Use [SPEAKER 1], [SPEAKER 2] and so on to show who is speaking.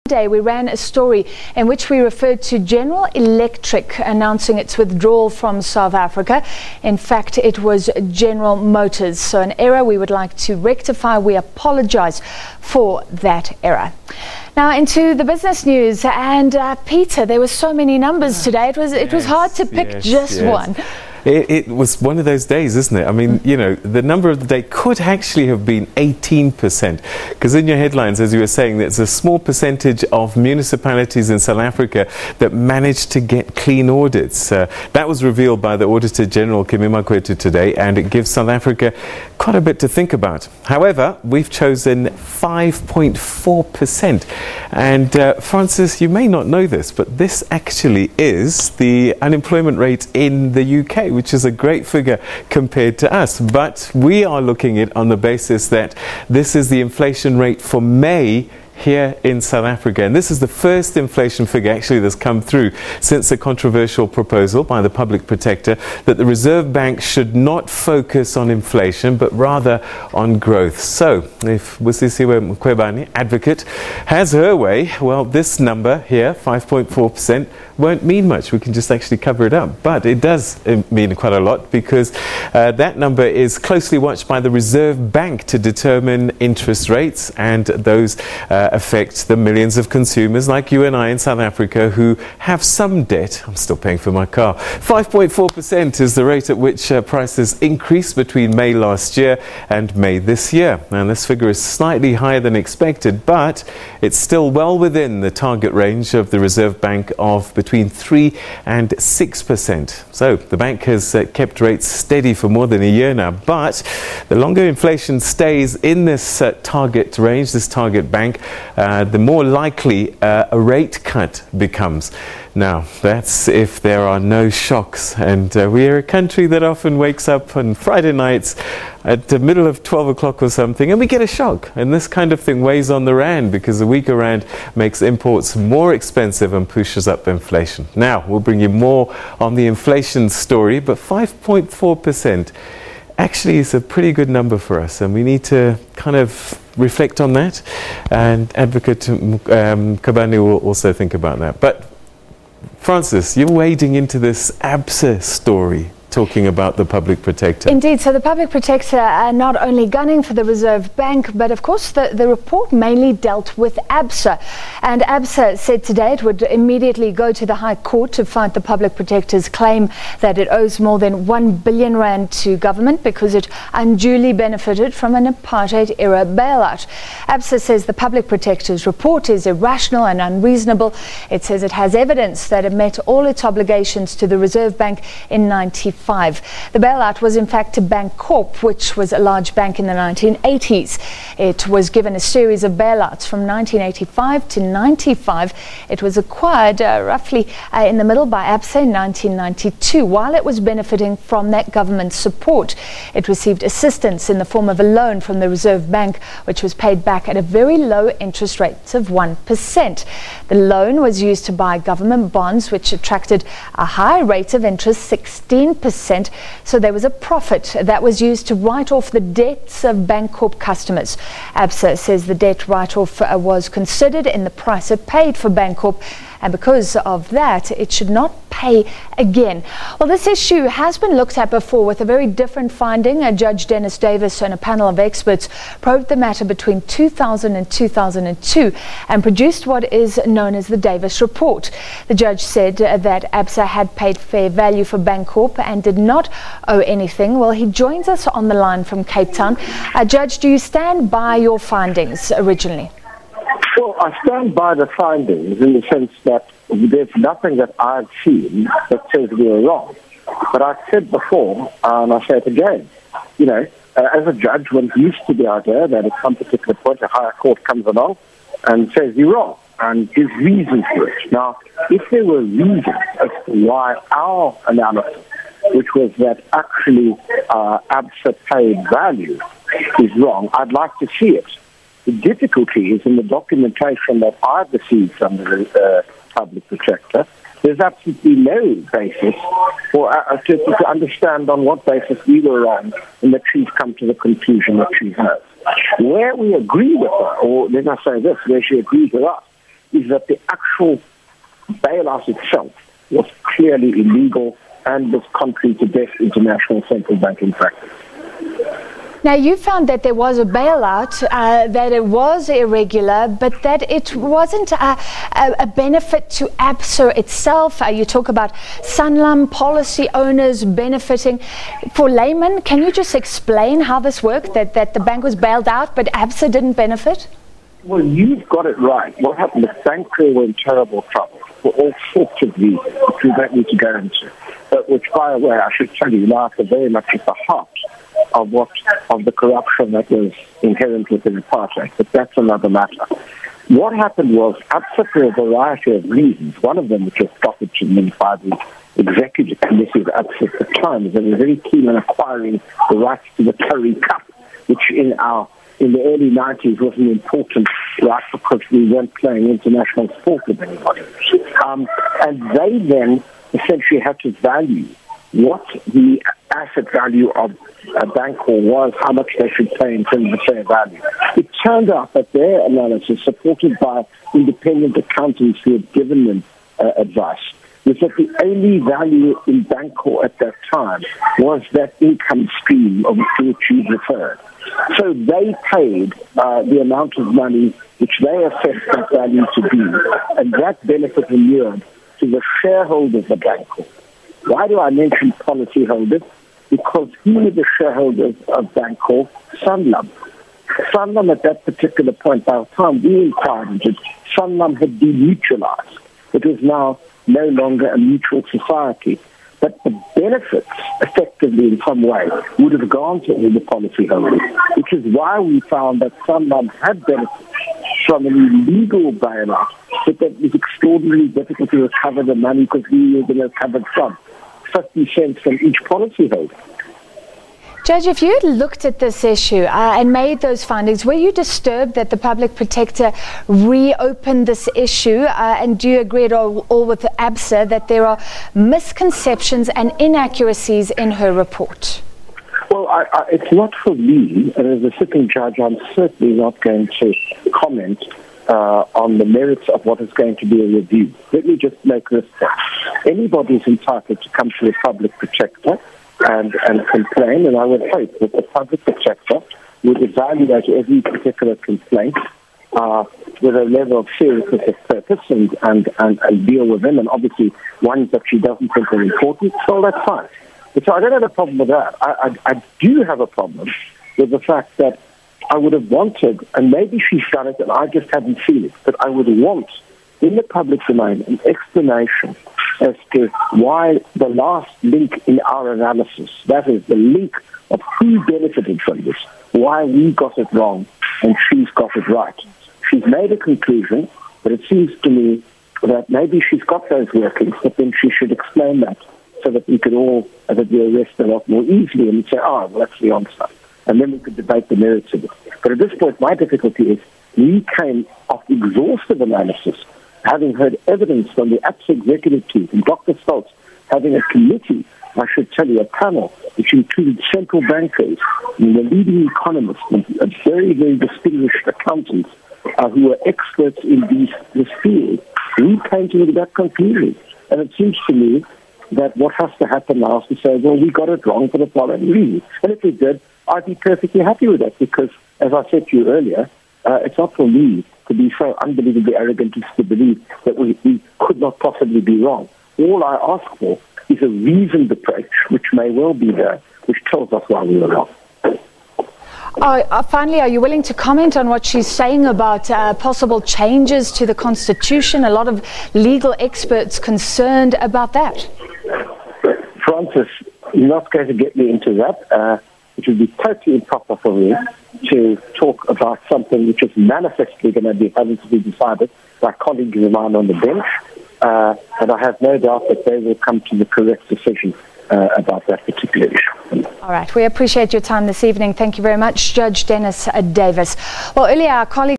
[SPEAKER 1] Day we ran a story in which we referred to General Electric announcing its withdrawal from South Africa. In fact, it was General Motors. So an error we would like to rectify. We apologize for that error. Now into the business news, and Peter, there were so many numbers today. It was hard to pick just one.
[SPEAKER 2] It was one of those days, isn't it? I mean, you know, the number of the day could actually have been 18%, because in your headlines, as you were saying, there's a small percentage of municipalities in South Africa that managed to get clean audits. That was revealed by the Auditor General, Kwetu, today, and it gives South Africa quite a bit to think about. However, we've chosen 5.4%. And Francis, you may not know this, but this actually is the unemployment rate in the UK, which is a great figure compared to us. But we are looking at it on the basis that this is the inflation rate for May here in South Africa. And this is the first inflation figure actually that's come through since a controversial proposal by the Public Protector that the Reserve Bank should not focus on inflation but rather on growth. So if Busisiwe Mkhwebane, advocate, has her way, well, this number here, 5.4%, won't mean much. We can just actually cover it up. But it does mean quite a lot, because that number is closely watched by the Reserve Bank to determine interest rates, and those affect the millions of consumers like you and I in South Africa who have some debt. I'm still paying for my car. 5.4% is the rate at which prices increased between May last year and May this year. And this figure is slightly higher than expected, but it's still well within the target range of the Reserve Bank of between 3 and 6%. So the bank has kept rates steady for more than a year now, but the longer inflation stays in this target range, this target bank, the more likely a rate cut becomes. Now, that's if there are no shocks. And we are a country that often wakes up on Friday nights at the middle of 12 o'clock or something, and we get a shock. And this kind of thing weighs on the rand, because the weaker rand makes imports more expensive and pushes up inflation. Now, we'll bring you more on the inflation story, but 5.4% actually is a pretty good number for us, and we need to kind of reflect on that, and Advocate Mkhwebane will also think about that. But Francis, you're wading into this ABSA story, talking about the Public Protector.
[SPEAKER 1] Indeed, so the Public Protector are not only gunning for the Reserve Bank, but of course the report mainly dealt with ABSA. And ABSA said today it would immediately go to the High Court to fight the Public Protector's claim that it owes more than 1 billion rand to government because it unduly benefited from an apartheid-era bailout. ABSA says the Public Protector's report is irrational and unreasonable. It says it has evidence that it met all its obligations to the Reserve Bank in 1995. The bailout was in fact to Bankorp, which was a large bank in the 1980s. It was given a series of bailouts from 1985 to 95. It was acquired roughly in the middle by ABSA in 1992. While it was benefiting from that government support, it received assistance in the form of a loan from the Reserve Bank, which was paid back at a very low interest rate of 1%. The loan was used to buy government bonds, which attracted a high rate of interest, 16%. So there was a profit that was used to write off the debts of Bankorp customers. ABSA says the debt write-off was considered in the price it paid for Bankorp, and because of that, it should not pay again. Well, this issue has been looked at before with a very different finding. Judge Dennis Davis and a panel of experts probed the matter between 2000 and 2002 and produced what is known as the Davis Report. The judge said that ABSA had paid fair value for Bankorp and did not owe anything. Well, he joins us on the line from Cape Town. Judge, do you stand by your findings originally?
[SPEAKER 3] Well, I stand by the findings in the sense that there's nothing that I've seen that says we are wrong. But I've said before, and I say it again, you know, as a judge, one's used to the idea that at some particular point a higher court comes along and says you're wrong and gives reasons for it. Now, if there were reasons as to why our analysis, which was that actually ABSA paid value, is wrong, I'd like to see it. The difficulty is in the documentation that I've received from the Public Protector. There's absolutely no basis for to understand on what basis we were wrong and that she's come to the conclusion that she has. Where we agree with her, or let us say this, where she agrees with us, is that the actual bailout itself was clearly illegal and was contrary to best international central banking practice.
[SPEAKER 1] Now, you found that there was a bailout, that it was irregular, but that it wasn't a benefit to ABSA itself. You talk about Sanlam policy owners benefiting. For laymen, can you just explain how this worked, that the bank was bailed out, but ABSA didn't benefit?
[SPEAKER 3] Well, you've got it right. What happened? The bankers were in terrible trouble for all sorts of reasons, which we don't need to go into. But which, by the way, I should tell you, now are very much at the heart of the corruption that was inherent within apartheid. But that's another matter. What happened was, ABSA, for a variety of reasons, one of them which was proffered to me by the executive committee of ABSA at the time, is that they were very keen on acquiring the rights to the Curry Cup, which in the early 90s was an important right because we weren't playing international sport with anybody. And they then essentially had to value what the asset value of Bankorp was, how much they should pay in terms of fair value. It turned out that their analysis, supported by independent accountants who had given them advice, was that the only value in Bankorp at that time was that income stream of which you referred. So they paid the amount of money which they assessed that value to be, and that benefit inured to the shareholders of Bankorp. Why do I mention policyholders? Because who were the shareholders of Bankorp? Sanlam. Sanlam at that particular point, by the time we inquired into it, Sanlam had demutualized. It was now no longer a mutual society. But the benefits, effectively in some way, would have gone to all the policyholders, which is why we found that Sanlam had benefits from an illegal bailout, but that it was extraordinarily difficult to recover the money because we were going to recover from 50 cents from each policyholder.
[SPEAKER 1] Judge, if you had looked at this issue and made those findings, were you disturbed that the public protector reopened this issue? And do you agree at all with ABSA that there are misconceptions and inaccuracies in her report?
[SPEAKER 3] Well, it's not for me, and as a sitting judge, I'm certainly not going to comment on the merits of what is going to be a review. Let me just make this point. Anybody is entitled to come to the public protector and complain, and I would hope that the public protector would evaluate every particular complaint with a level of seriousness of purpose and deal with them, and obviously ones that she doesn't think are important, well, that's fine. But so I don't have a problem with that. I do have a problem with the fact that I would have wanted, and maybe she's done it and I just haven't seen it, but I would want in the public domain an explanation as to why the last link in our analysis, that is the link of who benefited from this, why we got it wrong and she's got it right. She's made a conclusion, but it seems to me that maybe she's got those workings, but then she should explain that so that we could all be arrested a lot more easily and say, oh, well, that's the answer. And then we could debate the merits of it. But at this point, my difficulty is we came off exhaustive analysis, having heard evidence from the ABSA executive team, from Dr. Stoltz, having a committee, I should tell you, a panel, which included central bankers and the leading economists and very, very distinguished accountants who were experts in this field. We came to that conclusion. And it seems to me that what has to happen now is to say, well, we got it wrong for the following reason. And if we did, I'd be perfectly happy with that because, as I said to you earlier, it's not for me to be so unbelievably arrogant as to believe that we could not possibly be wrong. All I ask for is a reasoned approach, which may well be there, which tells us why we were wrong.
[SPEAKER 1] Finally, are you willing to comment on what she's saying about possible changes to the Constitution? A lot of legal experts concerned about that.
[SPEAKER 3] Francis, you're not going to get me into that. It would be totally improper for me to talk about something which is manifestly going to be having to be decided by colleagues of mine on the bench. And I have no doubt that they will come to the correct decision about that particular issue.
[SPEAKER 1] All right. We appreciate your time this evening. Thank you very much, Judge Dennis Davis. Well, earlier our colleague